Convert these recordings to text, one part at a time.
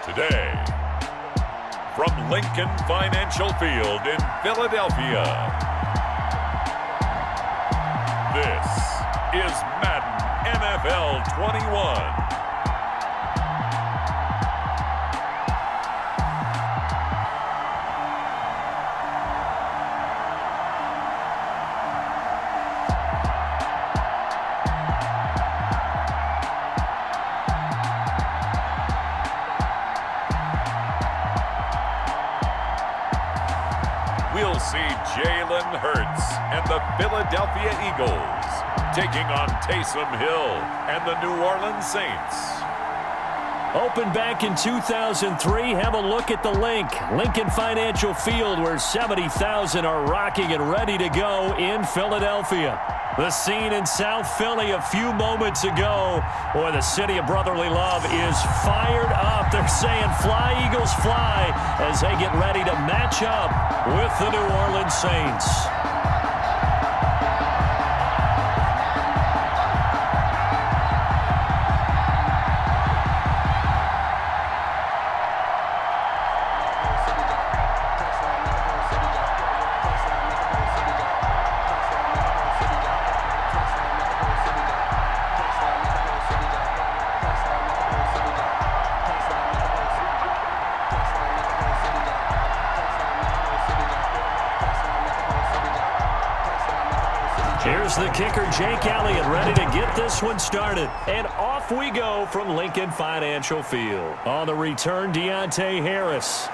Today, from Lincoln Financial Field in Philadelphia, this is Madden NFL 21. We'll see Jalen Hurts and the Philadelphia Eagles taking on Taysom Hill and the New Orleans Saints. Opened back in 2003, have a look at the Lincoln Financial Field, where 70,000 are rocking and ready to go in Philadelphia. The scene in South Philly a few moments ago. Boy, the city of brotherly love is fired up. They're saying, "Fly, Eagles, fly," as they get ready to match up with the New Orleans Saints. Here's the kicker, Jake Elliott, ready to get this one started. And off we go from Lincoln Financial Field. On the return, Deontay Harris.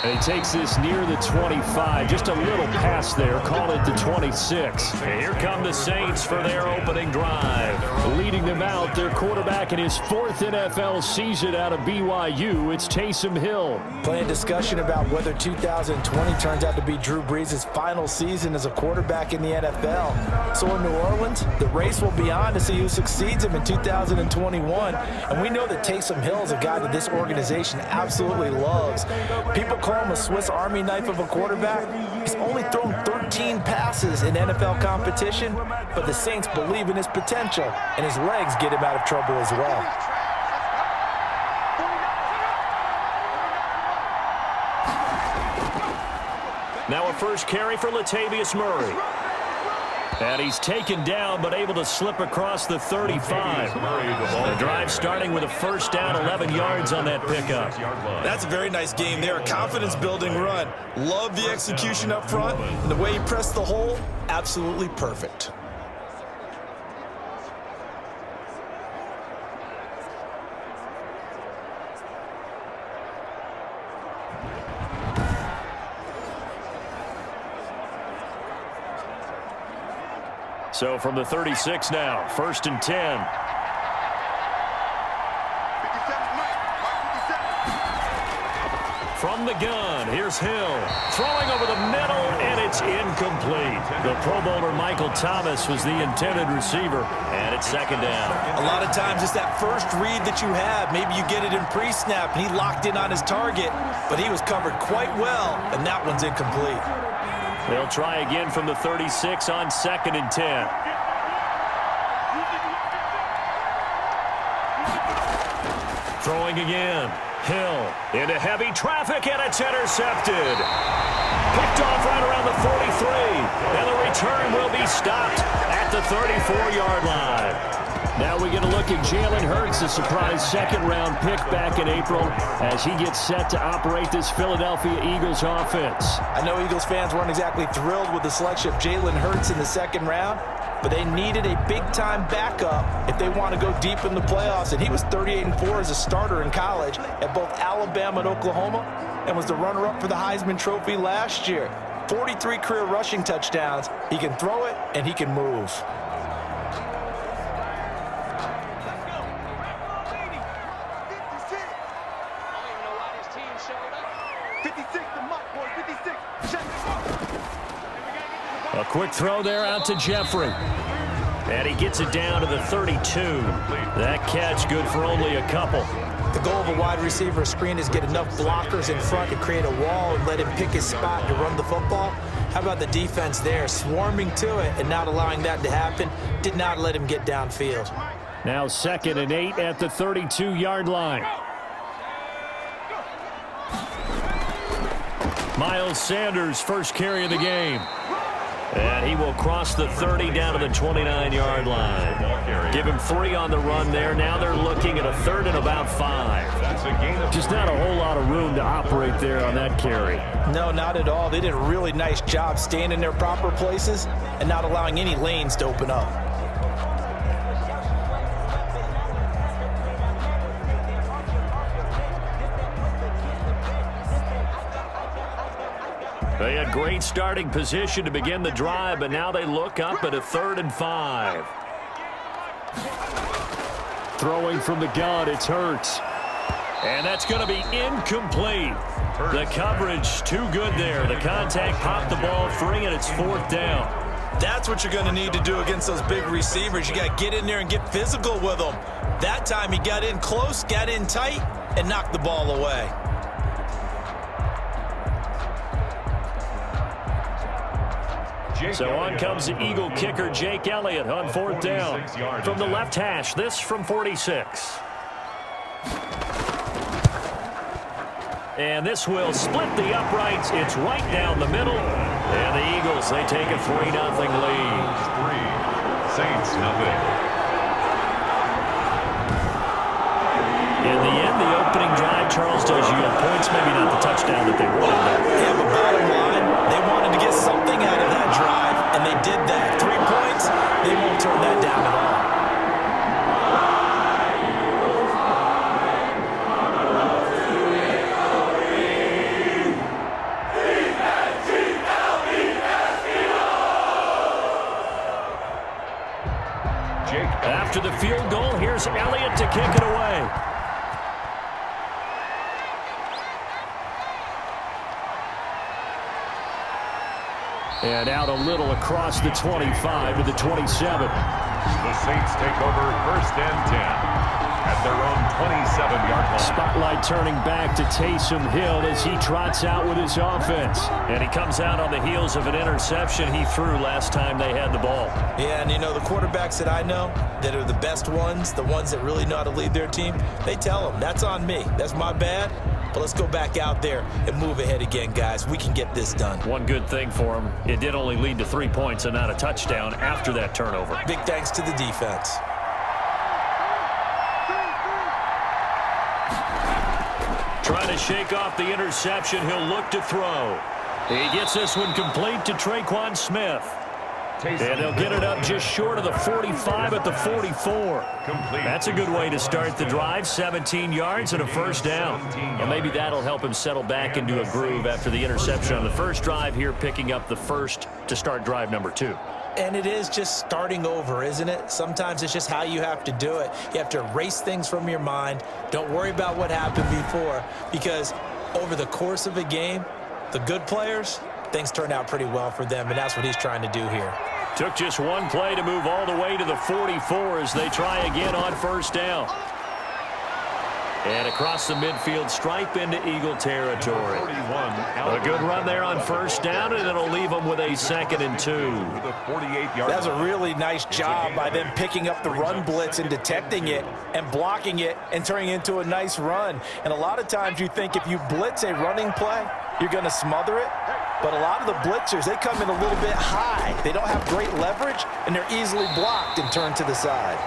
And he takes this near the 25. Just a little pass there. Call it the 26. And here come the Saints for their opening drive. Leading them out, their quarterback in his 4th NFL season out of BYU. It's Taysom Hill. Playing discussion about whether 2020 turns out to be Drew Brees' final season as a quarterback in the NFL. So in New Orleans, the race will be on to see who succeeds him in 2021. And we know that Taysom Hill is a guy that this organization absolutely loves. People call him a Swiss Army knife of a quarterback. He's only thrown 13 passes in NFL competition, but the Saints believe in his potential, and his legs get him out of trouble as well. Now a first carry for Latavius Murray. And he's taken down, but able to slip across the 35. The drive starting with a first down, 11 yards on that pickup. That's a very nice game there, a confidence-building run. Love the execution up front, and the way he pressed the hole, absolutely perfect. So from the 36 now, 1st and 10. From the gun, here's Hill. Throwing over the middle, and it's incomplete. The Pro Bowler Michael Thomas was the intended receiver, and it's 2nd down. A lot of times it's that first read that you have. Maybe you get it in pre-snap, and he locked in on his target, but he was covered quite well, and that one's incomplete. They'll try again from the 36 on 2nd and 10. Throwing again. Hill into heavy traffic, and it's intercepted. Picked off right around the 43. And the return will be stopped at the 34-yard line. Now we get a look at Jalen Hurts, a surprise 2nd-round pick back in April, as he gets set to operate this Philadelphia Eagles offense. I know Eagles fans weren't exactly thrilled with the selection of Jalen Hurts in the 2nd round, but they needed a big-time backup if they want to go deep in the playoffs. And he was 38-4 as a starter in college at both Alabama and Oklahoma, and was the runner-up for the Heisman Trophy last year. 43 career rushing touchdowns. He can throw it, and he can move. A quick throw there out to Jeffrey. And he gets it down to the 32. That catch good for only a couple. The goal of a wide receiver screen is get enough blockers in front to create a wall and let him pick his spot to run the football. How about the defense there, swarming to it and not allowing that to happen? Did not let him get downfield. Now 2nd and 8 at the 32-yard line. Miles Sanders' first carry of the game. And he will cross the 30 down to the 29-yard line. Give him 3 on the run there. Now they're looking at a 3rd and about 5. Just not a whole lot of room to operate there on that carry. No, not at all. They did a really nice job staying in their proper places and not allowing any lanes to open up. They had great starting position to begin the drive, but now they look up at a 3rd and 5. Throwing from the gun, it's Hurts. And that's going to be incomplete. The coverage too good there. The contact popped the ball free, and it's 4th down. That's what you're going to need to do against those big receivers. You got to get in there and get physical with them. That time he got in close, got in tight, and knocked the ball away. So on comes the Eagle kicker, Jake Elliott, on 4th down. From the left hash, this from 46. And this will split the uprights. It's right down the middle. And the Eagles, they take a 3-0 lead. 3, Saints nothing. In the end, the opening drive, Charles, does yield points, maybe not the touchdown that they wanted. Yeah, but bottom line, they wanted to get something out of that drive, and they did that. 3 points, they won't turn that down at all. After the field goal, here's Elliott to kick it away. And out a little across the 25 to the 27. The Saints take over 1st and 10 at their own 27-yard line. Spotlight turning back to Taysom Hill as he trots out with his offense. And he comes out on the heels of an interception he threw last time they had the ball. Yeah, and you know, the quarterbacks that I know that are the best ones, the ones that really know how to lead their team, they tell them, that's on me. That's my bad. But let's go back out there and move ahead again, guys. We can get this done. One good thing for him, it did only lead to 3 points and not a touchdown after that turnover. Big thanks to the defense. Trying to shake off the interception, he'll look to throw. He gets this one complete to Traquan Smith. And they'll get it up just short of the 45 at the 44. That's a good way to start the drive. 17 yards and a 1st down. And maybe that'll help him settle back into a groove after the interception on the first drive here, picking up the 1st to start drive number 2. And it is just starting over, isn't it? Sometimes it's just how you have to do it. You have to erase things from your mind. Don't worry about what happened before, because over the course of a game, the good players, things turn out pretty well for them, and that's what he's trying to do here. Took just one play to move all the way to the 44 as they try again on 1st down. And across the midfield stripe into Eagle territory. A good run there on 1st down, and it'll leave them with a 2nd and 2. That's a really nice job by them picking up the run blitz and detecting it and blocking it and turning it into a nice run. And a lot of times you think if you blitz a running play, you're going to smother it. But a lot of the blitzers, they come in a little bit high. They don't have great leverage, and they're easily blocked and turned to the side.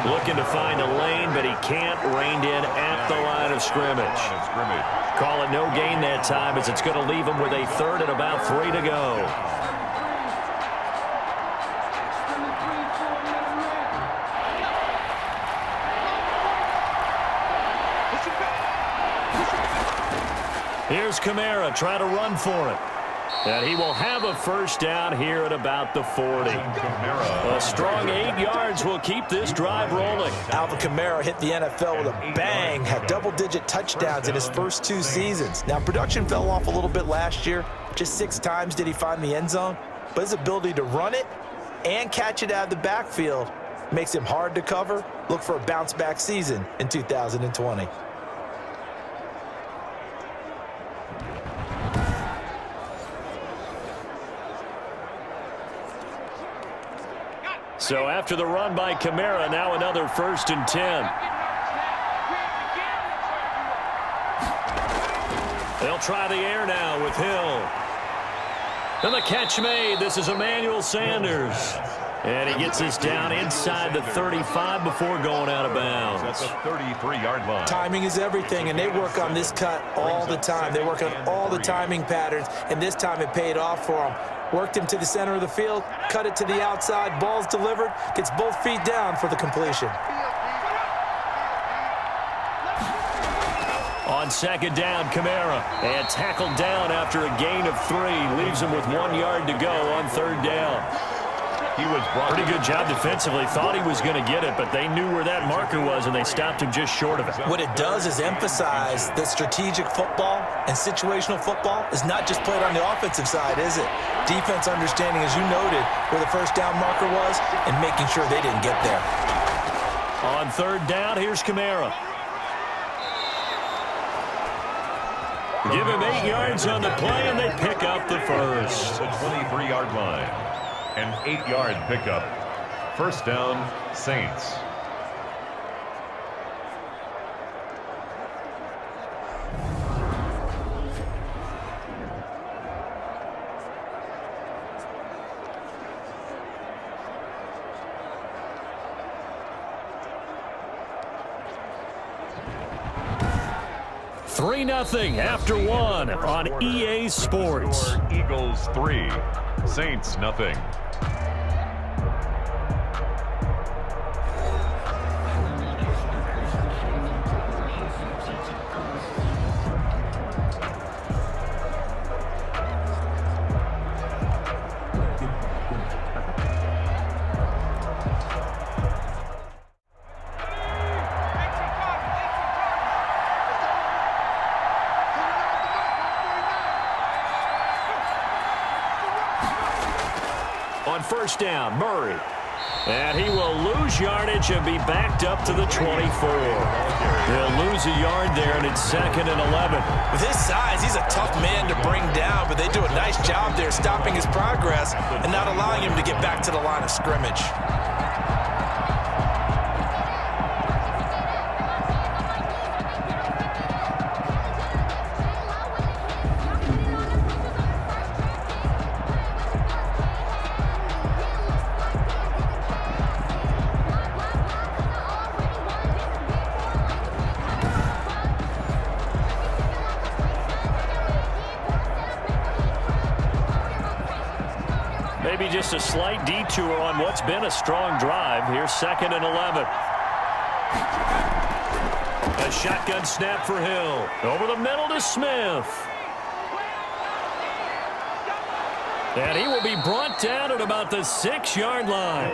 Looking to find a lane, but he can't. Reined in at the line of scrimmage. Call it no gain that time, as it's going to leave him with a 3rd and about 3 to go. Here's Kamara trying to run for it. And he will have a 1st down here at about the 40. A strong 8 yards will keep this drive rolling. Alvin Kamara hit the NFL with a bang, had double-digit touchdowns in his first 2 seasons. Now, production fell off a little bit last year. Just 6 times did he find the end zone. But his ability to run it and catch it out of the backfield makes him hard to cover. Look for a bounce-back season in 2020. So after the run by Kamara, now another 1st and 10. They'll try the air now with Hill. And the catch made. This is Emmanuel Sanders. And he gets this down inside the 35 before going out of bounds. That's a 33-yard line. Timing is everything, and they work on this cut all the time. They work on all the timing patterns, and this time it paid off for them. Worked him to the center of the field, cut it to the outside, ball's delivered, gets both feet down for the completion. On second down, Kamara. And tackled down after a gain of 3. Leaves him with 1 yard to go on third down. He was pretty good job defensively. Thought he was going to get it, but they knew where that marker was, and they stopped him just short of it. What it does is emphasize that strategic football and situational football is not just played on the offensive side, is it? Defense understanding, as you noted, where the first down marker was and making sure they didn't get there. On third down, here's Kamara. Give him 8 yards on the play, and they pick up the first. The 23-yard line. An 8-yard pickup. First down, Saints. Three 0 after 1 on EA Sports. Eagles 3, Saints 0. On first down, Murray. And he will lose yardage and be backed up to the 24. They'll lose a yard there, and it's second and 11. With his size, he's a tough man to bring down, but they do a nice job there stopping his progress and not allowing him to get back to the line of scrimmage. Maybe just a slight detour on what's been a strong drive. Here's second and 11. A shotgun snap for Hill. Over the middle to Smith. And he will be brought down at about the 6-yard line.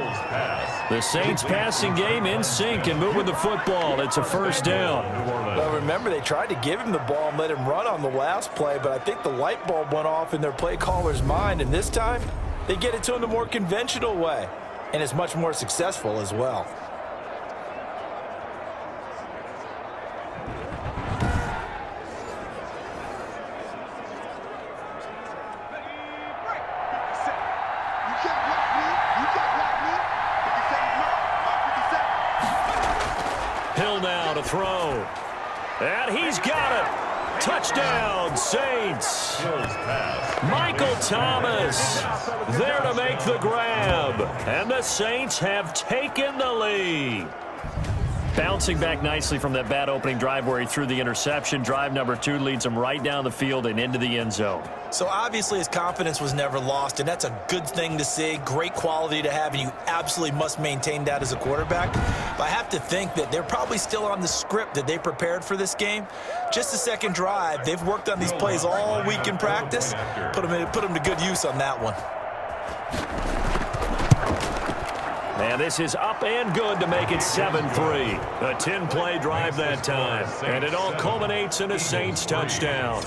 The Saints passing game in sync and moving the football. It's a first down. Well, remember, they tried to give him the ball and let him run on the last play, but I think the light bulb went off in their play caller's mind, and this time they get it to him the more conventional way, and it's much more successful as well. Hill now to throw. And he's got it. Touchdown, Saints. Michael Thomas there to make the grab. And the Saints have taken the lead. Bouncing back nicely from that bad opening drive where he threw the interception. Drive number 2 leads him right down the field and into the end zone. So obviously his confidence was never lost, and that's a good thing to see. Great quality to have, and you absolutely must maintain that as a quarterback. But I have to think that they're probably still on the script that they prepared for this game. Just the second drive, they've worked on these plays all week in practice. Put them to good use on that one. And this is up and good to make it 7-3. A 10-play drive that time. And it all culminates in a Saints touchdown.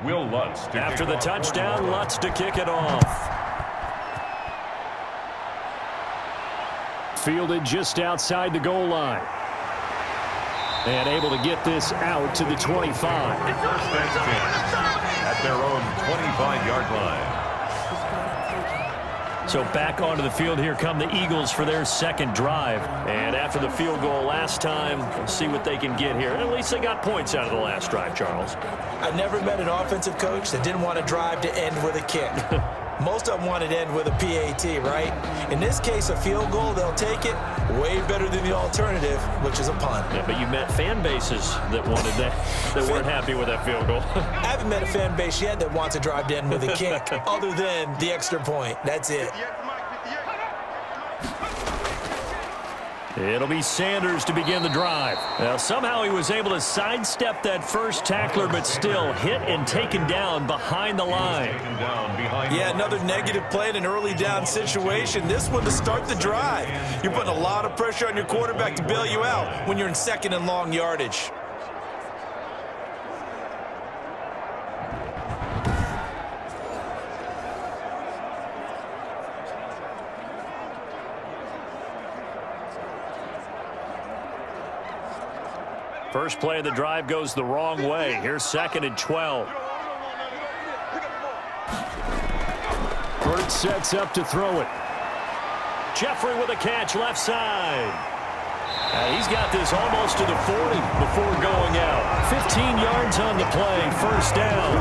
Will Lutz to After the kick off. touchdown, Lutz to kick it off. Fielded just outside the goal line. And able to get this out to the 25. First and 10 at their own 25-yard line. So back onto the field here come the Eagles for their second drive. And after the field goal last time, we'll see what they can get here. At least they got points out of the last drive, Charles. I never met an offensive coach that didn't want to drive to end with a kick. Most of them wanted to end with a PAT, right? In this case, a field goal, they'll take it. Way better than the alternative, which is a punt. Yeah, but you met fan bases that wanted that, that weren't happy with that field goal. I haven't met a fan base yet that wants to drive to end with a kick, other than the extra point. That's it. It'll be Sanders to begin the drive. Now, somehow he was able to sidestep that first tackler, but still hit and taken down behind the line. Yeah, another negative play in an early down situation. This one to start the drive. You're putting a lot of pressure on your quarterback to bail you out when you're in second and long yardage. First play of the drive goes the wrong way. Here's second and 12. Hurts sets up to throw it. Jeffrey with a catch left side. He's got this almost to the 40 before going out. 15 yards on the play. First down.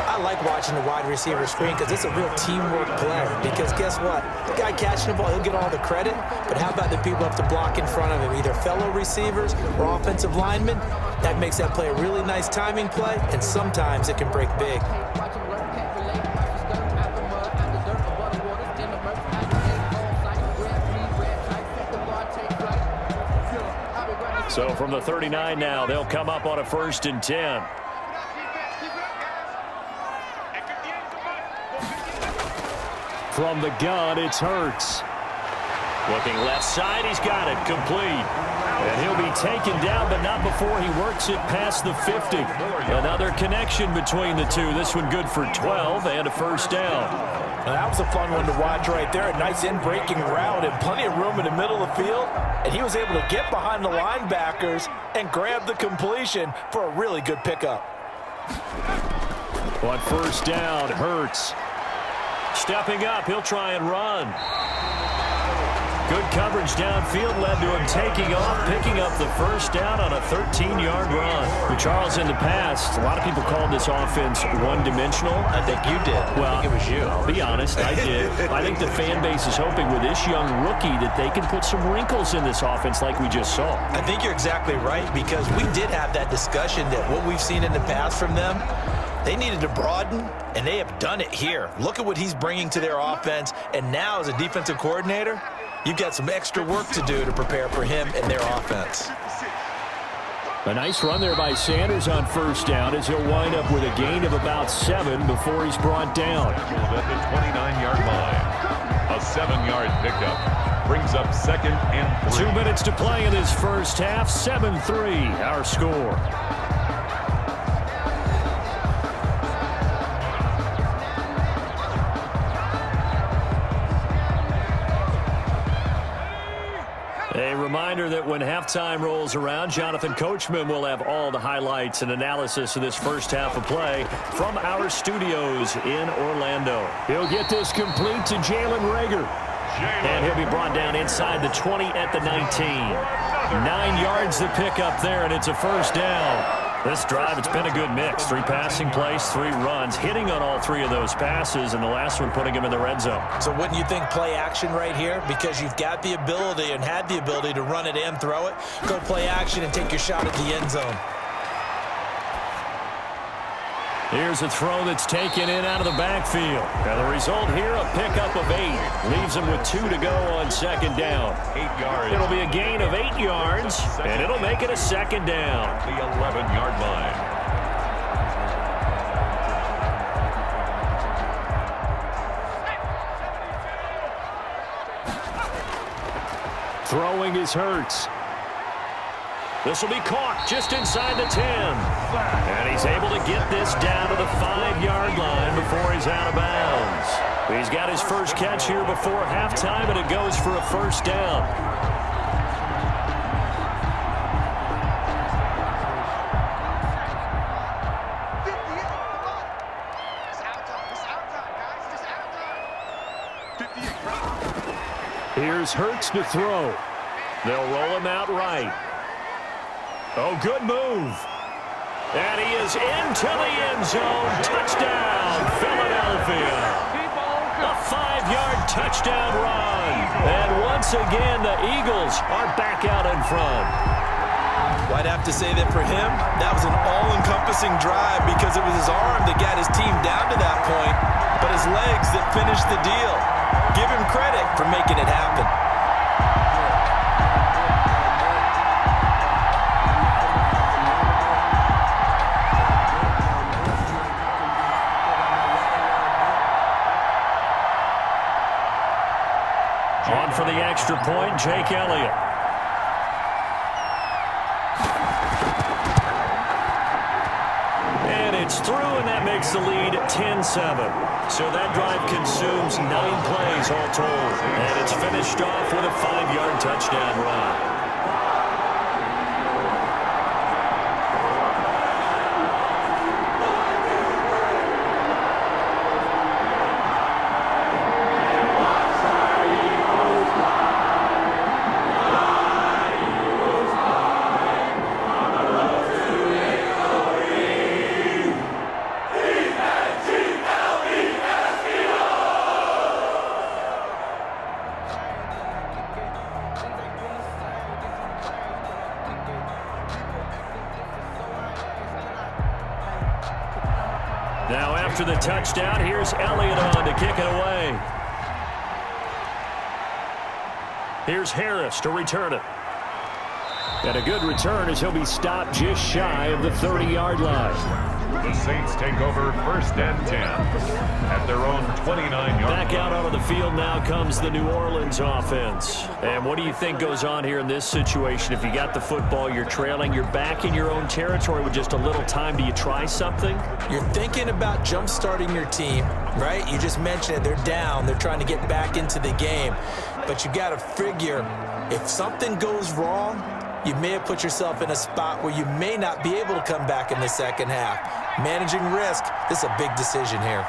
I like watching the wide receiver screen because it's a real teamwork play. Because guess what? The guy catching the ball, he'll get all the credit. But how about the people up to block in front of him, either fellow receivers or offensive linemen? That makes that play a really nice timing play, and sometimes it can break big. So from the 39 now, they'll come up on a 1st and 10. From the gun, it's Hurts. Looking left side, he's got it, complete. And he'll be taken down, but not before he works it past the 50. Another connection between the two. This one good for 12 and a first down. Now, that was a fun one to watch right there. A nice in-breaking route and plenty of room in the middle of the field. And he was able to get behind the linebackers and grab the completion for a really good pickup. On first down, Hurts. Stepping up, he'll try and run. Good coverage downfield led to him taking off, picking up the first down on a 13-yard run. But Charles, in the past, a lot of people called this offense one-dimensional. I think you did. Well, I think it was you. I'll be honest, I did. I think the fan base is hoping with this young rookie that they can put some wrinkles in this offense like we just saw. I think you're exactly right, because we did have that discussion that what we've seen in the past from them, they needed to broaden, and they have done it here. Look at what he's bringing to their offense, and now as a defensive coordinator, you've got some extra work to do to prepare for him and their offense. A nice run there by Sanders on first down as he'll wind up with a gain of about 7 before he's brought down. At the 29-yard line. A 7-yard pickup brings up 2nd and 3. 2 minutes to play in this first half. 7-3 our score. A reminder that when halftime rolls around, Jonathan Coachman will have all the highlights and analysis of this first half of play from our studios in Orlando. He'll get this complete to Jalen Reagor. And he'll be brought down inside the 20 at the 19. 9 yards to pick up there, and it's a first down. This drive, it's been a good mix. 3 passing plays, 3 runs, hitting on all 3 of those passes, and the last one putting him in the red zone. So wouldn't you think play action right here? Because you've got the ability and had the ability to run it and throw it. Go play action and take your shot at the end zone. Here's a throw that's taken in out of the backfield. And the result here, a pickup of 8. Leaves him with 2 to go on second down. 8 yards. It'll be a gain of 8 yards, and it'll make it a second down. The 11-yard line. Throwing is Hurts. This will be caught just inside the 10. And he's able to get this down to the 5-yard line before he's out of bounds. He's got his first catch here before halftime, and it goes for a first down. Here's Hurts to throw. They'll roll him out right. Oh, good move. And he is into the end zone. Touchdown, Philadelphia. A 5-yard touchdown run. And once again, the Eagles are back out in front. Well, I'd have to say that for him, that was an all-encompassing drive because it was his arm that got his team down to that point, but his legs that finished the deal. Give him credit for making it happen. On for the extra point, Jake Elliott. And it's through, and that makes the lead 10-7. So that drive consumes 9 plays all told. And it's finished off with a 5-yard touchdown run. Now after the touchdown, here's Elliott on to kick it away. Here's Harris to return it. And a good return as he'll be stopped just shy of the 30-yard line. The Saints take over 1st and 10 at their own 29-yard line. Back out onto the field now comes the New Orleans offense. And what do you think goes on here in this situation? If you got the football, you're trailing, you're back in your own territory with just a little time. Do you try something? You're thinking about jump-starting your team, right? You just mentioned it. They're down. They're trying to get back into the game. But you got to figure if something goes wrong, you may have put yourself in a spot where you may not be able to come back in the second half. Managing risk, this is a big decision here.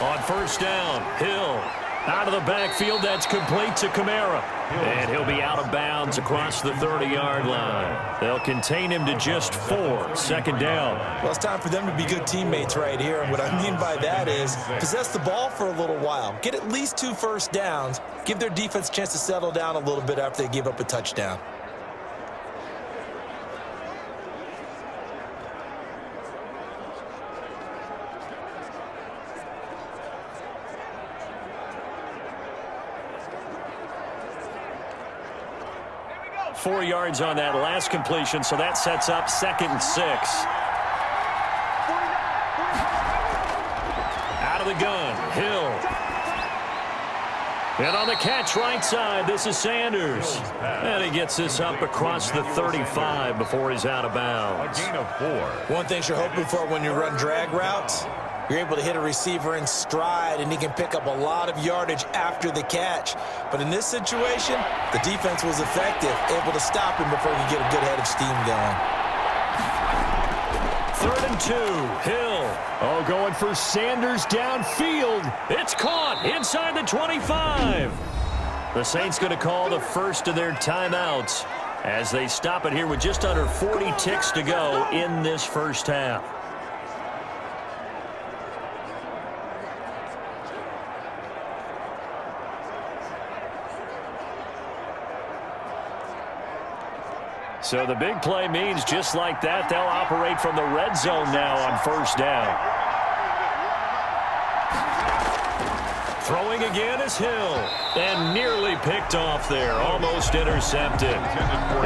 On 1st down, Hill. Out of the backfield, that's complete to Kamara. And he'll be out of bounds across the 30-yard line. They'll contain him to just 4. 2nd down. Well, it's time for them to be good teammates right here. And what I mean by that is possess the ball for a little while. Get at least 2 first downs. Give their defense a chance to settle down a little bit after they give up a touchdown. Four yards on that last completion, so that sets up 2nd and 6. Out of the gun, Hill. And on the catch right side, this is Sanders. And he gets this up across the 35 before he's out of bounds. A gain of 4. One thing you're hoping for when you run drag routes, you're able to hit a receiver in stride, and he can pick up a lot of yardage after the catch. But in this situation, the defense was effective, able to stop him before he could get a good head of steam going. 3rd and 2, Hill. Oh, going for Sanders downfield. It's caught inside the 25. The Saints going to call the first of their timeouts as they stop it here with just under 40 ticks to go in this first half. So the big play means just like that, they'll operate from the red zone now on 1st down. Throwing again is Hill. And nearly picked off there. Almost intercepted.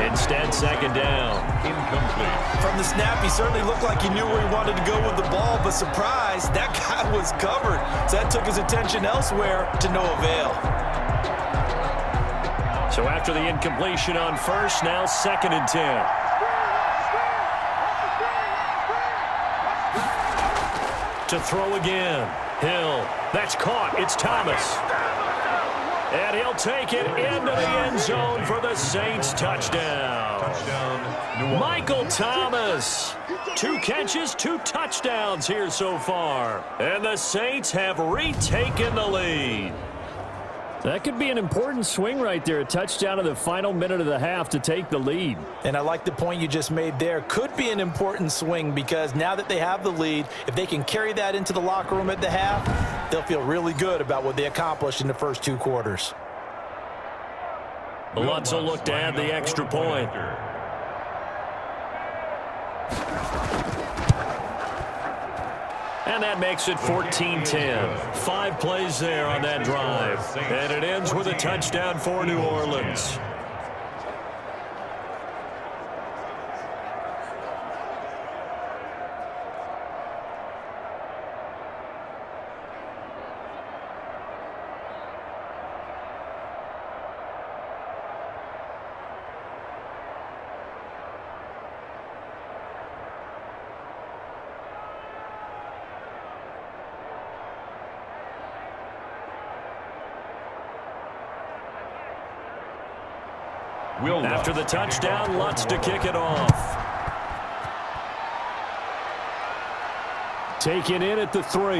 Instead, 2nd down. Incomplete. From the snap, he certainly looked like he knew where he wanted to go with the ball, but surprise, that guy was covered. So that took his attention elsewhere to no avail. So after the incompletion on first, now 2nd and 10. To throw again. Hill. That's caught. It's Thomas. And he'll take it into the end zone for the Saints touchdown. Michael Thomas. 2 catches, 2 touchdowns here so far. And the Saints have retaken the lead. That could be an important swing right there. A touchdown in the final minute of the half to take the lead. And I like the point you just made there. Could be an important swing because now that they have the lead, if they can carry that into the locker room at the half, they'll feel really good about what they accomplished in the first 2 quarters. Lutz will look to add the extra point. And that makes it 14-10. 5 plays there on that drive. And it ends with a touchdown for New Orleans. After the touchdown, Lutz to kick it off. Taken in at the 3.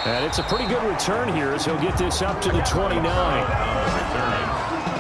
And it's a pretty good return here as he'll get this up to the 29.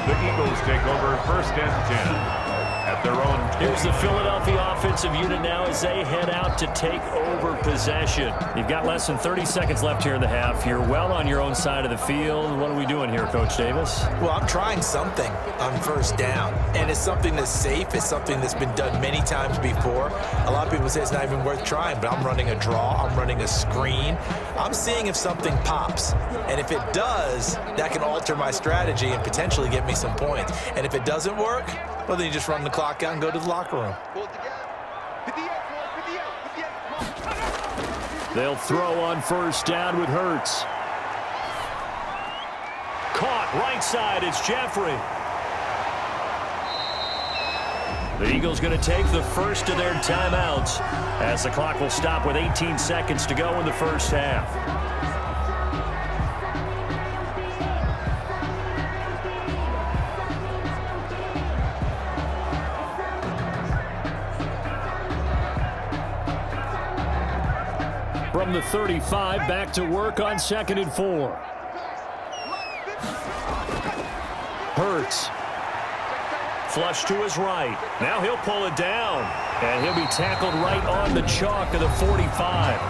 The Eagles take over 1st and 10. At their own. Here's the Philadelphia offensive unit now as they head out to take over possession. You've got less than 30 seconds left here in the half. You're well on your own side of the field. What are we doing here, Coach Davis? Well, I'm trying something on 1st down, and it's something that's safe. It's something that's been done many times before. A lot of people say it's not even worth trying, but I'm running a draw. I'm running a screen. I'm seeing if something pops, and if it does, that can alter my strategy and potentially get me some points. And if it doesn't work, well, then you just run the clock out and go to the locker room. They'll throw on 1st down with Hurts. Caught right side. It's Jeffrey. The Eagles going to take the first of their timeouts as the clock will stop with 18 seconds to go in the first half. From the 35, back to work on 2nd and 4. Hurts. Flush to his right. Now he'll pull it down. And he'll be tackled right on the chalk of the 45.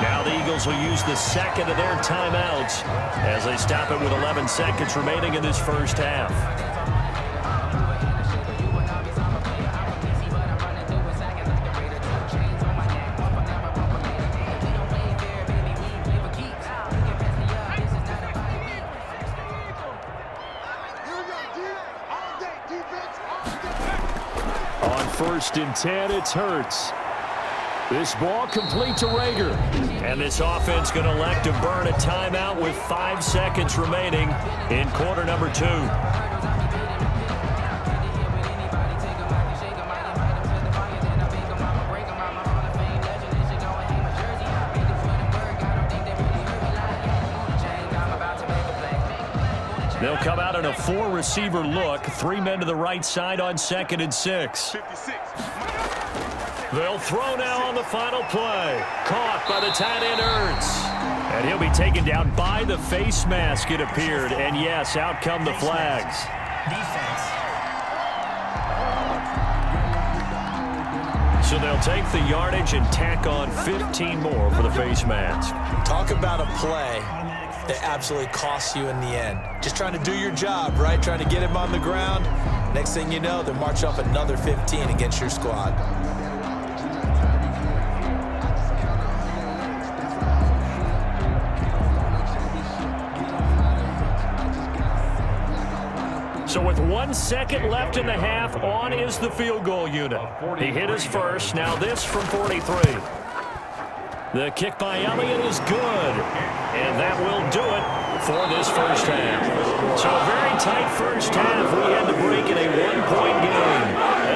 Now the Eagles will use the 2nd of their timeouts as they stop it with 11 seconds remaining in this first half. On 1st and 10, it's Hurts. This ball complete to Rager. And this offense going to elect to burn a timeout with 5 seconds remaining in quarter number 2. They'll come out in a 4-receiver look. 3 men to the right side on 2nd and 6. They'll throw now on the final play. Caught by the tight end Ertz. And he'll be taken down by the face mask, it appeared. And yes, out come the flags. So they'll take the yardage and tack on 15 more for the face mask. Talk about a play that absolutely costs you in the end. Just trying to do your job, right? Trying to get him on the ground. Next thing you know, they'll march off another 15 against your squad. So with 1 second left in the half, on is the field goal unit. He hit his first. Now this from 43. The kick by Elliott is good. And that will do it for this first half. So a very tight first half. We had to break in a one-point game.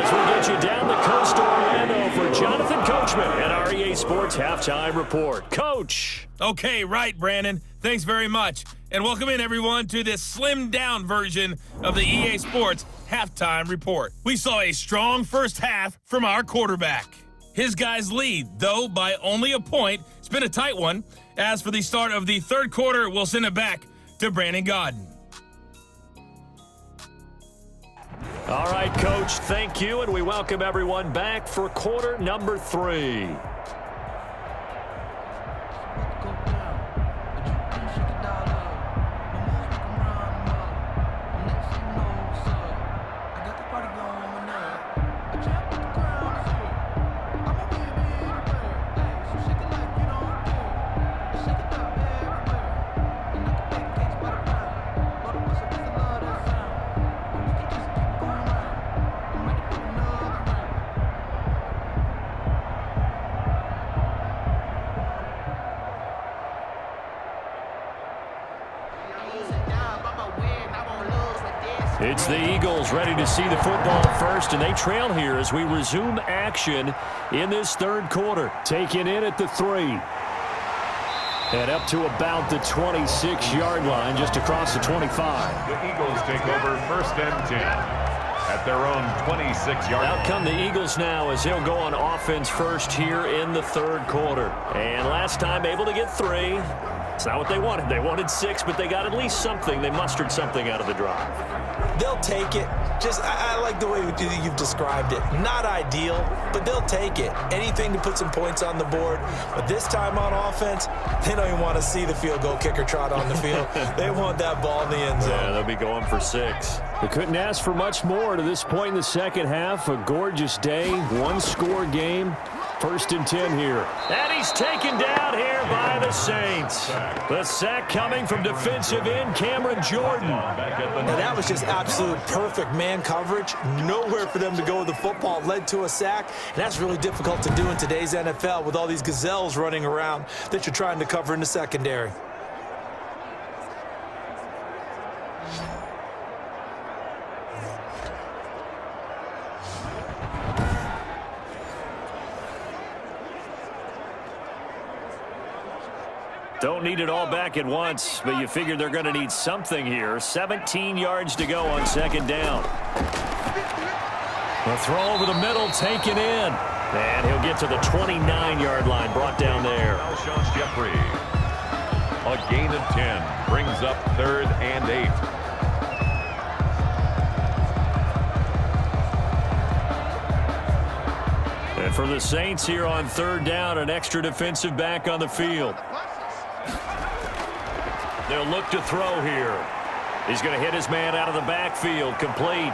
As we get you down the coast to Orlando for Jonathan Coachman and our EA Sports Halftime Report. Coach. Okay, right, Brandon. Thanks very much. And welcome in, everyone, to this slimmed-down version of the EA Sports Halftime Report. We saw a strong first half from our quarterback. His guys lead, though, by only a point. It's been a tight one. As for the start of the third quarter, we'll send it back to Brandon Godden. All right, Coach, thank you, and we welcome everyone back for quarter number 3. It's the Eagles ready to see the football first, and they trail here as we resume action in this third quarter. Taken in at the 3. And up to about the 26-yard line, just across the 25. The Eagles take over 1st and 10 at their own 26-yard line. Out come the Eagles now as they'll go on offense first here in the third quarter. And last time able to get 3. It's not what they wanted. They wanted 6, but they got at least something. They mustered something out of the drive. They'll take it. I like the way you've described it. Not ideal, but they'll take it. Anything to put some points on the board. But this time on offense, they don't even want to see the field goal kicker trot on the field. They want that ball in the end zone. Yeah, they'll be going for 6. They couldn't ask for much more to this point in the second half. A gorgeous day, one-score game. 1st and 10 here. And he's taken down here by the Saints. The sack coming from defensive end Cameron Jordan. Now that was just absolute perfect man coverage. Nowhere for them to go with the football. Led to a sack. And that's really difficult to do in today's NFL with all these gazelles running around that you're trying to cover in the secondary. Don't need it all back at once, but you figure they're going to need something here. 17 yards to go on 2nd down. A throw over the middle, taken in. And he'll get to the 29-yard line, brought down there. Alshon Jeffrey. A gain of 10 brings up 3rd and 8. And for the Saints here on 3rd down, an extra defensive back on the field. They'll look to throw here. He's going to hit his man out of the backfield, complete.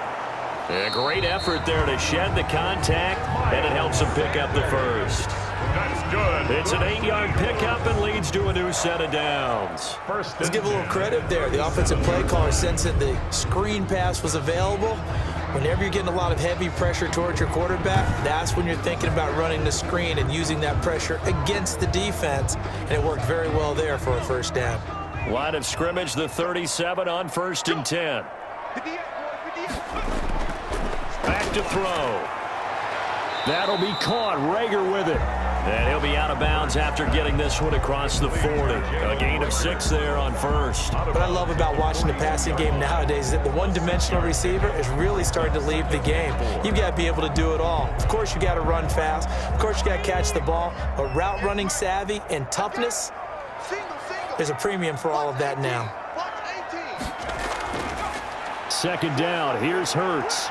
A great effort there to shed the contact, and it helps him pick up the first. That's good. It's an 8-yard pickup and leads to a new set of downs. Let's give a little credit there. The offensive play caller sensing the screen pass was available. Whenever you're getting a lot of heavy pressure towards your quarterback, that's when you're thinking about running the screen and using that pressure against the defense. And it worked very well there for a 1st down. Line of scrimmage, the 37 on 1st and 10. Back to throw. That'll be caught. Rager with it. And he'll be out of bounds after getting this one across the 40. A gain of 6 there on 1st. What I love about watching the passing game nowadays is that the one-dimensional receiver is really starting to leave the game. You've got to be able to do it all. Of course, you got to run fast. Of course, you got to catch the ball. But route running savvy and toughness, there's a premium for all of that now. 2nd down. Here's Hurts.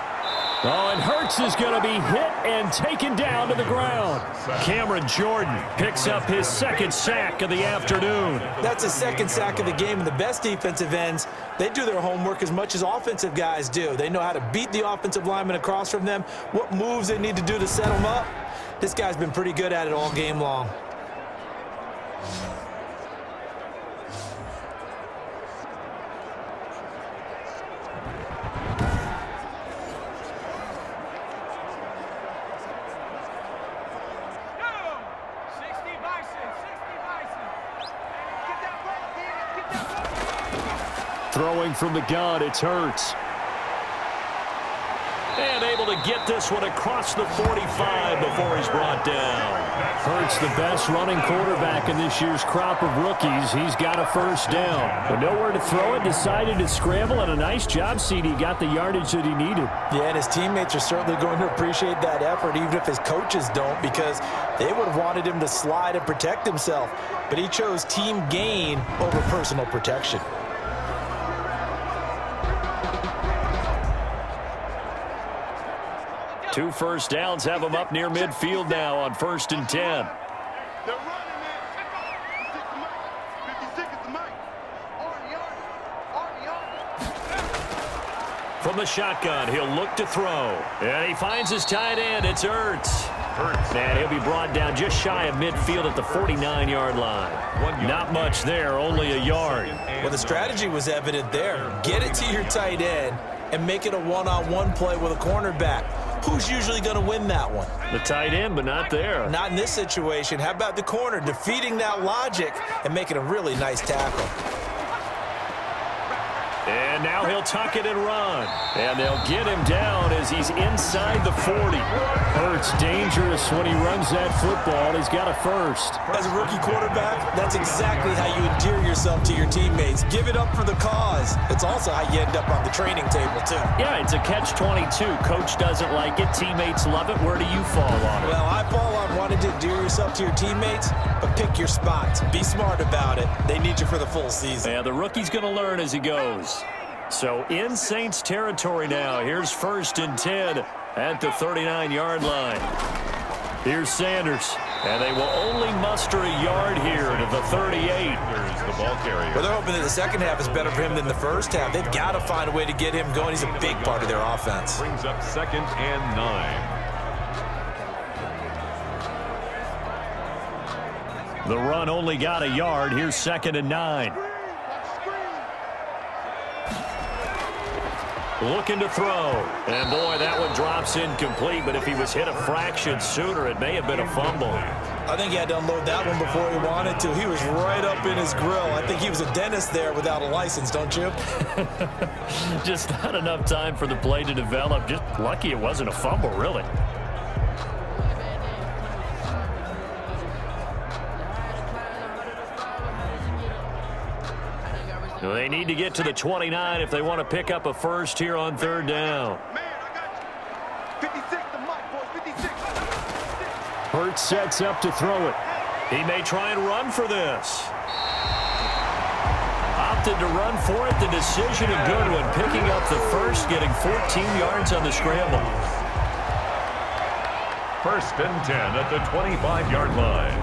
Oh, and Hurts is going to be hit and taken down to the ground. Cameron Jordan picks up his 2nd sack of the afternoon. That's his 2nd sack of the game, and the best defensive ends, they do their homework as much as offensive guys do. They know how to beat the offensive lineman across from them, what moves they need to do to set them up. This guy's been pretty good at it all game long. Throwing from the gun, it's Hurts. And able to get this one across the 45 before he's brought down. Hurts, the best running quarterback in this year's crop of rookies. He's got a first down. But nowhere to throw it, decided to scramble, and a nice job, CD. Got the yardage that he needed. Yeah, and his teammates are certainly going to appreciate that effort, even if his coaches don't, because they would have wanted him to slide and protect himself. But he chose team gain over personal protection. Two first downs have him up near midfield now on 1st and 10. They're running it. 56 at the mic. From the shotgun, he'll look to throw. And he finds his tight end. It's Hurts. And he'll be brought down just shy of midfield at the 49-yard line. Not much there, only a yard. Well, the strategy was evident there. Get it to your tight end and make it a one-on-one play with a cornerback. Who's usually going to win that one? The tight end, but not there. Not in this situation. How about the corner defeating that logic and making a really nice tackle? And now he'll tuck it and run. And they'll get him down as he's inside the 40. Hurts dangerous when he runs that football. He's got a first. As a rookie quarterback, that's exactly how you endear yourself to your teammates. Give it up for the cause. It's also how you end up on the training table, too. Yeah, it's a catch-22. Coach doesn't like it. Teammates love it. Where do you fall on it? Well, I fall on wanting to endear yourself to your teammates, but pick your spots. Be smart about it. They need you for the full season. Yeah, the rookie's going to learn as he goes. So in Saints territory now. Here's 1st and 10 at the 39-yard line. Here's Sanders. And they will only muster a yard here to the 38. There's the ball carrier. Well, they're hoping that the second half is better for him than the first half. They've got to find a way to get him going. He's a big part of their offense. Brings up 2nd and 9. The run only got a yard. Here's 2nd and 9. Looking to throw. And, boy, that one drops incomplete. But if he was hit a fraction sooner, it may have been a fumble. I think he had to unload that one before he wanted to. He was right up in his grill. I think he was a dentist there without a license, don't you? Just not enough time for the play to develop. Just lucky it wasn't a fumble, really. They need to get to the 29 if they want to pick up a first here on 3rd down. Man, I got you. 56 the mic, boys. 56. Hurts sets up to throw it. He may try and run for this. Opted to run for it. The decision a good one. Picking up the first, getting 14 yards on the scramble. 1st and 10 at the 25-yard line.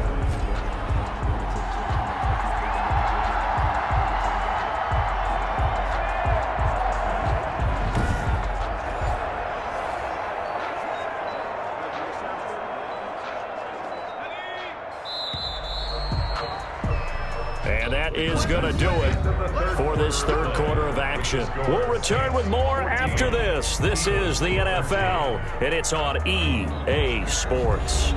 And that is going to do it for this 3rd quarter of action. We'll return with more after this. This is the NFL, and it's on EA Sports.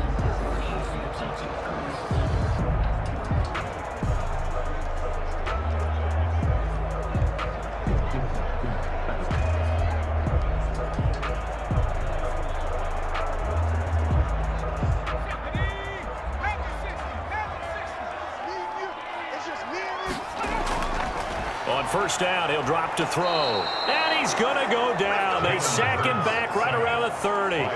On 1st down, he'll drop to throw. And he's going to go down. They sack him back right around the 30.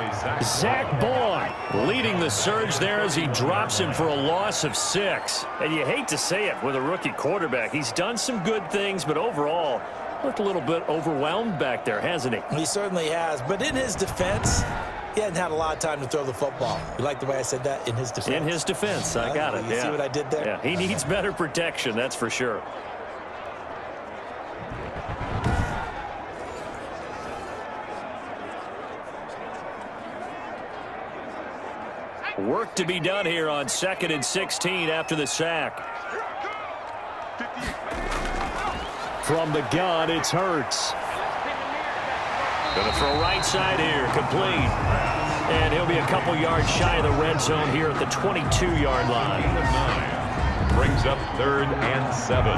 Zach Boyd leading the surge there as he drops him for a loss of 6. And you hate to say it with a rookie quarterback. He's done some good things, but overall, looked a little bit overwhelmed back there, hasn't he? He certainly has. But in his defense, he hadn't had a lot of time to throw the football. You like the way I said that? In his defense. In his defense. I got it. You see what I did there? Yeah, he needs better protection, that's for sure. Work to be done here on 2nd and 16 after the sack. From the gun, it's Hurts. Going to throw right side here, complete. And he'll be a couple yards shy of the red zone here at the 22-yard line. 9 brings up 3rd and 7.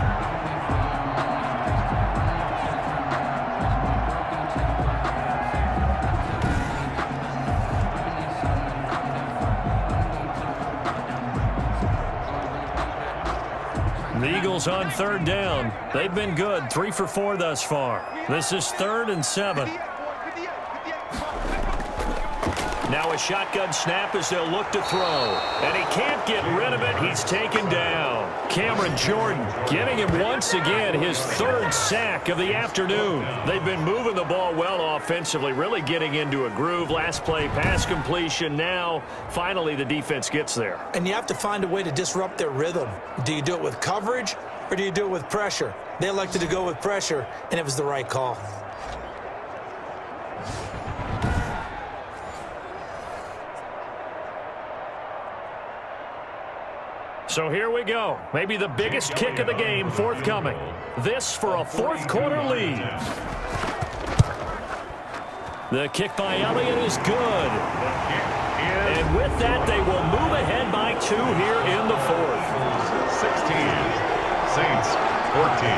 The Eagles on third down. They've been good, 3 for 4 thus far. This is 3rd and 7. Now a shotgun snap as they'll look to throw. And he can't get rid of it. He's taken down. Cameron Jordan getting him once again his 3rd sack of the afternoon. They've been moving the ball well offensively, really getting into a groove. Last play, pass completion. Now, finally, the defense gets there. And you have to find a way to disrupt their rhythm. Do you do it with coverage or do you do it with pressure? They elected to go with pressure, and it was the right call. So here we go. Maybe the biggest kick of the game forthcoming. This for a 4th quarter lead. The kick by Elliott is good. And with that, they will move ahead by 2 here in the 4th. 16. Saints 14.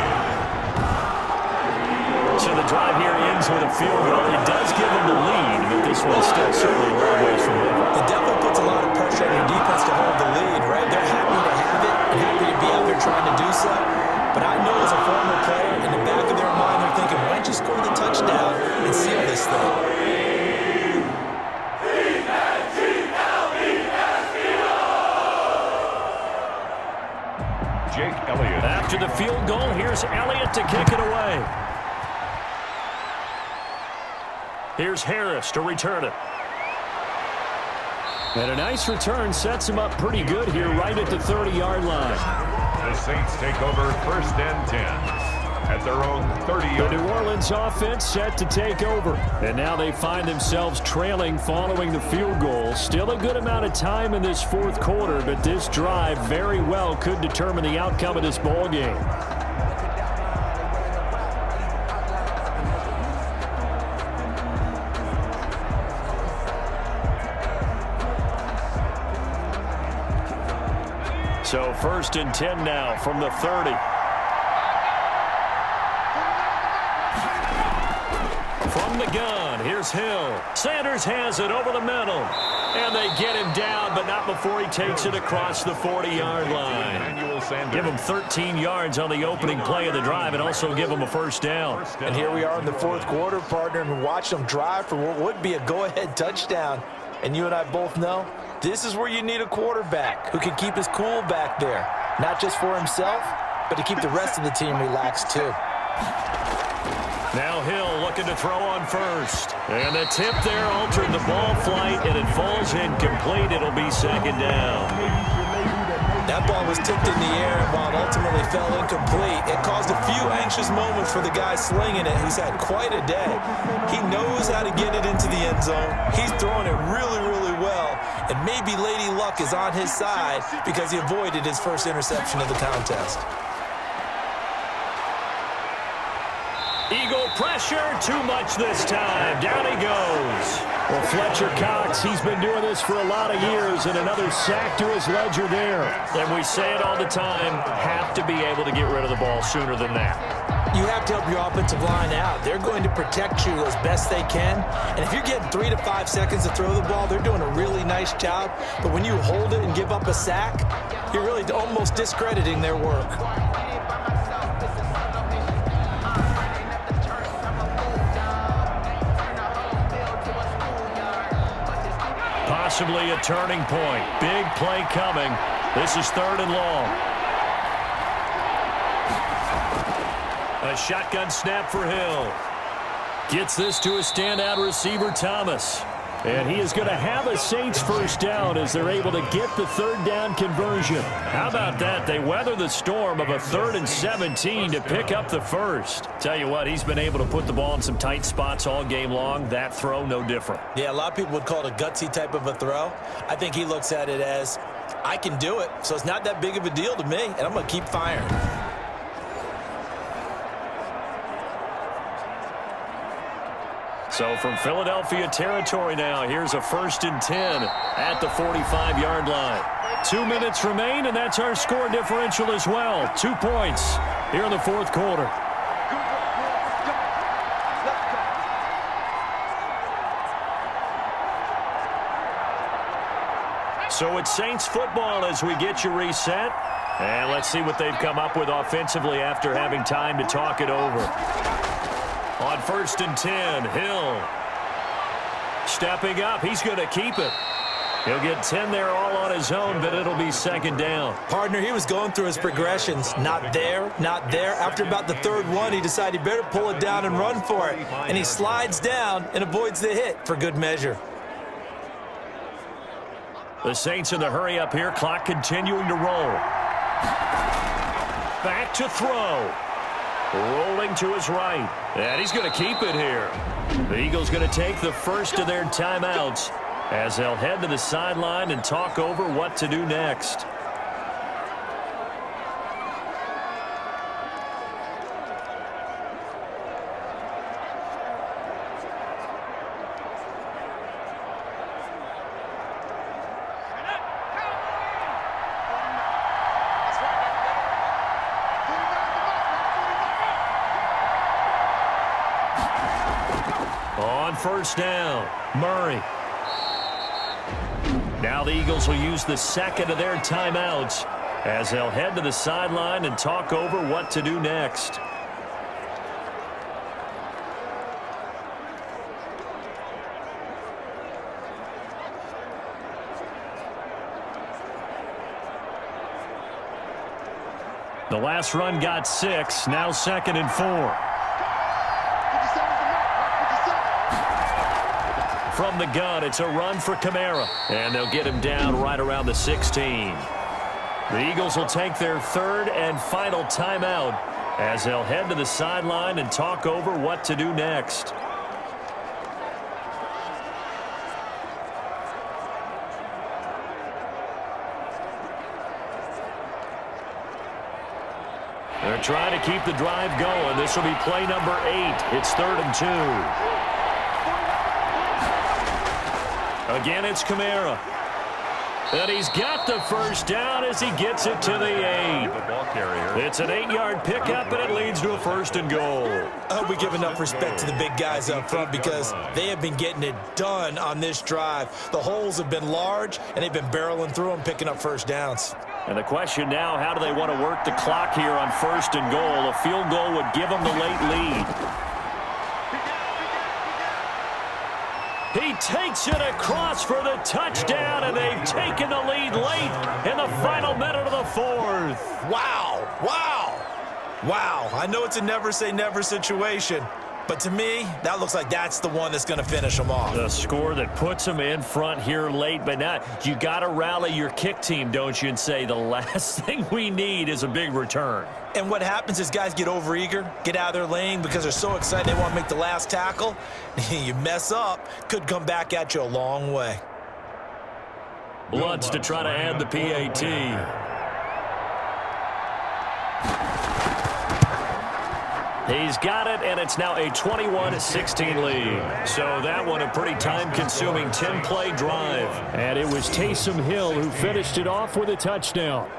So the drive here ends with a field goal. It does give them the lead, but this one's still certainly a long ways from over. It definitely puts a lot of pressure on your defense to hold the lead, right? They're happy to have it and happy to be out there trying to do so. But I know as a former player, in the back of their mind, they're thinking, why don't you score the touchdown and seal this thing? Jake Elliott. After the field goal, here's Elliott to kick it away. Here's Harris to return it. And a nice return sets him up pretty good here right at the 30-yard line. The Saints take over 1st and 10 at their own 30-yard. The New Orleans offense set to take over. And now they find themselves trailing following the field goal. Still a good amount of time in this 4th quarter, but this drive very well could determine the outcome of this ball game. So 1st and 10 now from the 30. From the gun, here's Hill. Sanders has it over the middle. And they get him down, but not before he takes it across the 40-yard line. Give him 13 yards on the opening play of the drive and also give him a 1st down. And here we are in the 4th quarter, partner, and watch them drive for what would be a go-ahead touchdown. And you and I both know this is where you need a quarterback who can keep his cool back there. Not just for himself, but to keep the rest of the team relaxed too. Now Hill looking to throw on 1st. And the tip there altered the ball flight, and it falls incomplete. It'll be 2nd down. That ball was tipped in the air, and while it ultimately fell incomplete, it caused a few anxious moments for the guy slinging it, who's had quite a day. He knows how to get it into the end zone. He's throwing it really, really well, and maybe Lady Luck is on his side because he avoided his first interception of the contest. Eagle pressure, too much this time. Down he goes. Well, Fletcher Cox, he's been doing this for a lot of years, and another sack to his ledger there. And we say it all the time, have to be able to get rid of the ball sooner than that. You have to help your offensive line out. They're going to protect you as best they can. And if you're getting 3 to 5 seconds to throw the ball, they're doing a really nice job. But when you hold it and give up a sack, you're really almost discrediting their work. Possibly a turning point. Big play coming. This is 3rd and long. A shotgun snap for Hill. Gets this to a standout receiver, Thomas. And he is going to have a Saints 1st down as they're able to get the 3rd down conversion. How about that? They weather the storm of a 3rd and 17 to pick up the 1st. Tell you what, he's been able to put the ball in some tight spots all game long. That throw, no different. Yeah, a lot of people would call it a gutsy type of a throw. I think he looks at it as, I can do it, so it's not that big of a deal to me, and I'm going to keep firing. So from Philadelphia territory now, here's a 1st and 10 at the 45-yard line. 2 minutes remain, and that's our score differential as well. 2 points here in the 4th quarter. So it's Saints football as we get you reset. And let's see what they've come up with offensively after having time to talk it over. On 1st and 10, Hill. Stepping up, he's going to keep it. He'll get 10 there all on his own, but it'll be 2nd down. Partner, he was going through his progressions. Not there, not there. After about the 3rd one, he decided he better pull it down and run for it. And he slides down and avoids the hit for good measure. The Saints in the hurry up here, clock continuing to roll. Back to throw. Rolling to his right. And he's going to keep it here. The Eagles going to take the first of their timeouts as they'll head to the sideline and talk over what to do next. On 1st down, Murray. Now the Eagles will use the 2nd of their timeouts as they'll head to the sideline and talk over what to do next. The last run got 6, now 2nd and 4. From the gun, it's a run for Kamara. And they'll get him down right around the 16. The Eagles will take their 3rd and final timeout as they'll head to the sideline and talk over what to do next. They're trying to keep the drive going. This will be play number 8. It's 3rd and 2. Again, it's Kamara. And he's got the first down as he gets it to the 8. It's an 8-yard pickup, and it leads to a 1st and goal. I hope we give enough respect to the big guys up front because they have been getting it done on this drive. The holes have been large, and they've been barreling through them, picking up first downs. And the question now, how do they want to work the clock here on 1st and goal? A field goal would give them the late lead. He takes it across for the touchdown, and they've taken the lead late in the final minute of the 4th. Wow, wow, wow. I know it's a never-say-never situation, but to me, that looks like that's the one that's going to finish them off. The score that puts them in front here late, but now you got to rally your kick team, don't you, and say the last thing we need is a big return. And what happens is guys get overeager, get out of their lane because they're so excited they want to make the last tackle. You mess up, could come back at you a long way. Lutz to try to add the PAT. He's got it, and it's now a 21-16 lead. So that one a pretty time-consuming 10-play drive. And it was Taysom Hill who finished it off with a touchdown.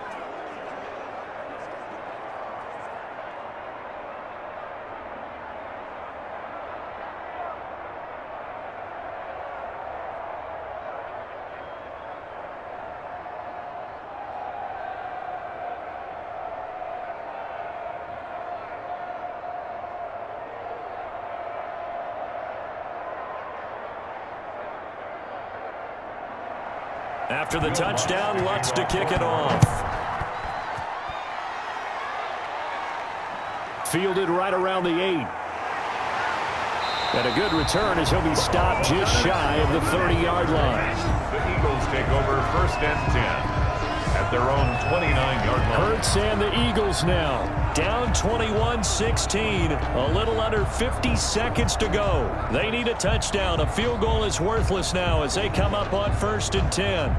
After the touchdown, Lutz to kick it off. Fielded right around the 8. And a good return as he'll be stopped just shy of the 30-yard line. The Eagles take over 1st and 10 at their own 29-yard line. Hurts and the Eagles now Down 21-16, a little under 50 seconds to go. They need a touchdown. A field goal is worthless now as they come up on 1st and 10.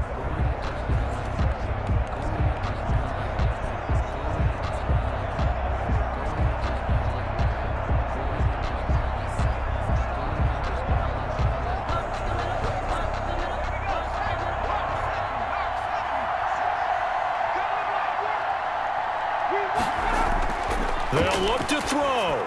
They'll look to throw.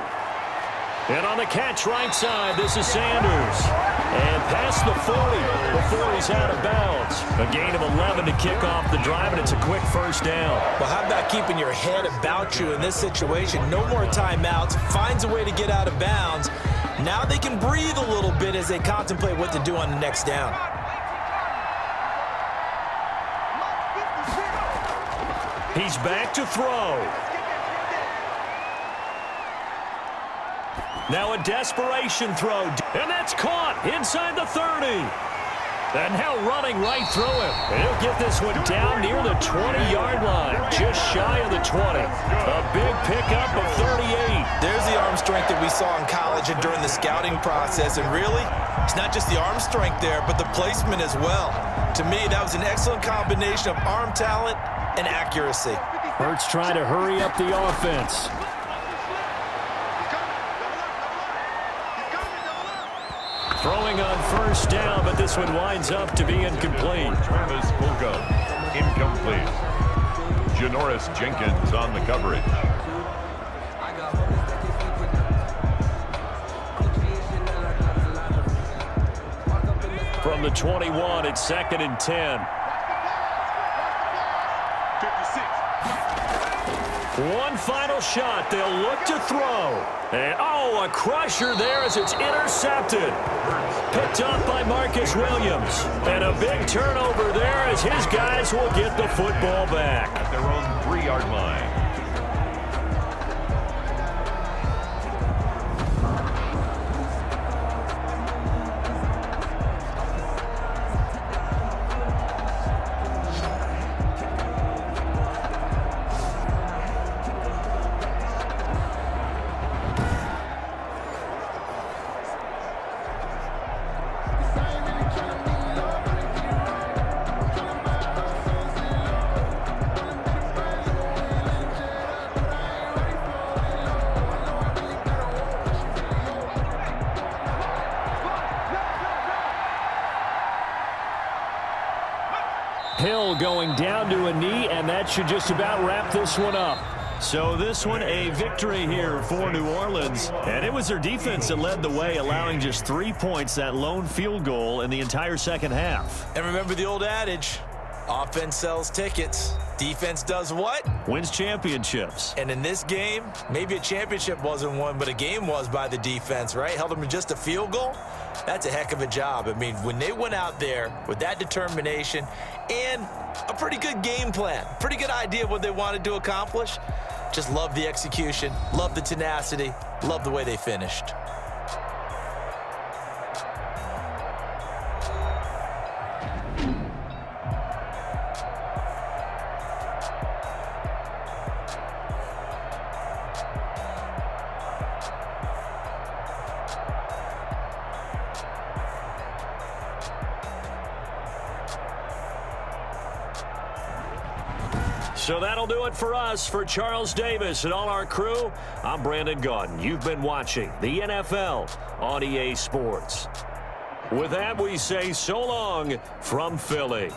And on the catch right side, this is Sanders. And past the 40 before he's out of bounds. A gain of 11 to kick off the drive, and it's a quick first down. Well, how about keeping your head about you in this situation? No more timeouts. Finds a way to get out of bounds. Now they can breathe a little bit as they contemplate what to do on the next down. He's back to throw. Now a desperation throw, and that's caught inside the 30. And now running right through him. And he'll get this one down near the 20-yard line, just shy of the 20. A big pickup of 38. There's the arm strength that we saw in college and during the scouting process. And really, it's not just the arm strength there, but the placement as well. To me, that was an excellent combination of arm talent and accuracy. Hurts trying to hurry up the offense. Throwing on first down, but this one winds up to be incomplete. Travis Fulgham, incomplete. Janoris Jenkins on the coverage. From the 21, it's 2nd and 10. 56. One final shot. They'll look to throw. And, oh, a crusher there as it's intercepted. Picked up by Marcus Williams. And a big turnover there as his guys will get the football back. At their own 3-yard line. Hill going down to a knee, and that should just about wrap this one up. So this one a victory here for New Orleans. And it was their defense that led the way, allowing just 3 points, that lone field goal in the entire second half. And remember the old adage, offense sells tickets. Defense does what? Wins championships. And in this game, maybe a championship wasn't won, but a game was by the defense, right? Held them to just a field goal. That's a heck of a job. I mean, when they went out there with that determination and a pretty good game plan, pretty good idea of what they wanted to accomplish, just love the execution, love the tenacity, love the way they finished. So that'll do it for us. For Charles Davis and all our crew, I'm Brandon Gaudin. You've been watching the NFL on EA Sports. With that, we say so long from Philly.